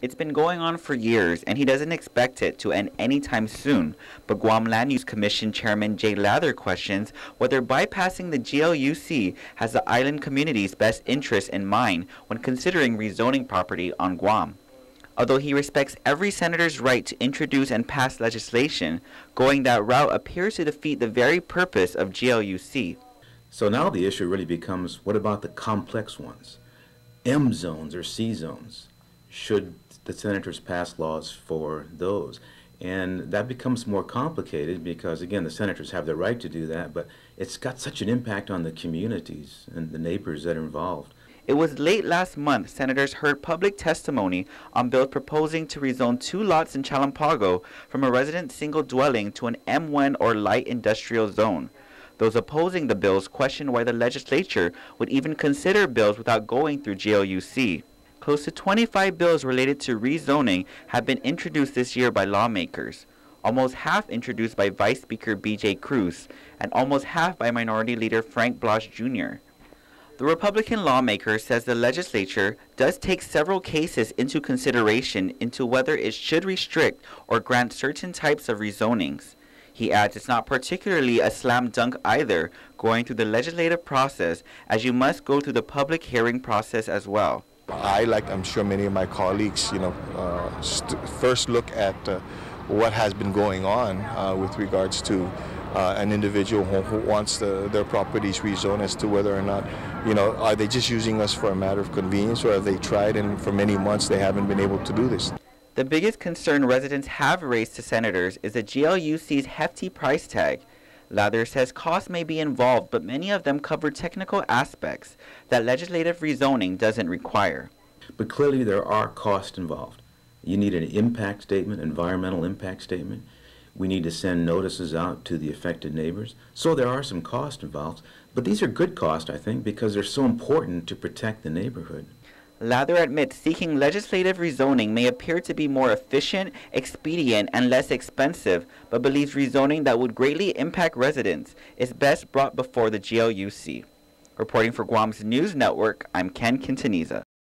It's been going on for years, and he doesn't expect it to end anytime soon. But Guam Land Use Commission Chairman Jay Lather questions whether bypassing the GLUC has the island community's best interest in mind when considering rezoning property on Guam. Although he respects every senator's right to introduce and pass legislation, going that route appears to defeat the very purpose of GLUC. So now the issue really becomes, what about the complex ones? M zones or C zones? Should the senators pass laws for those? And that becomes more complicated because, again, the senators have the right to do that, but it's got such an impact on the communities and the neighbors that are involved. It was late last month senators heard public testimony on bills proposing to rezone 2 lots in Chalampago from a resident single dwelling to an M1 or light industrial zone. Those opposing the bills questioned why the legislature would even consider bills without going through GLUC. Close to 25 bills related to rezoning have been introduced this year by lawmakers, almost half introduced by Vice Speaker B.J. Cruz, and almost half by Minority Leader Frank Blosh Jr. The Republican lawmaker says the legislature does take several cases into consideration into whether it should restrict or grant certain types of rezonings. He adds it's not particularly a slam dunk either going through the legislative process, as you must go through the public hearing process as well. I, like I'm sure many of my colleagues, first look at what has been going on with regards to an individual who wants their properties rezoned, as to whether or not, are they just using us for a matter of convenience, or have they tried and for many months they haven't been able to do this? The biggest concern residents have raised to senators is the GLUC's hefty price tag. Lather says costs may be involved, but many of them cover technical aspects that legislative rezoning doesn't require. But clearly there are costs involved. You need an impact statement, environmental impact statement. We need to send notices out to the affected neighbors. So there are some costs involved, but these are good costs, I think, because they're so important to protect the neighborhood. Lather admits seeking legislative rezoning may appear to be more efficient, expedient, and less expensive, but believes rezoning that would greatly impact residents is best brought before the GLUC. Reporting for Guam's News Network, I'm Ken Quintanilla.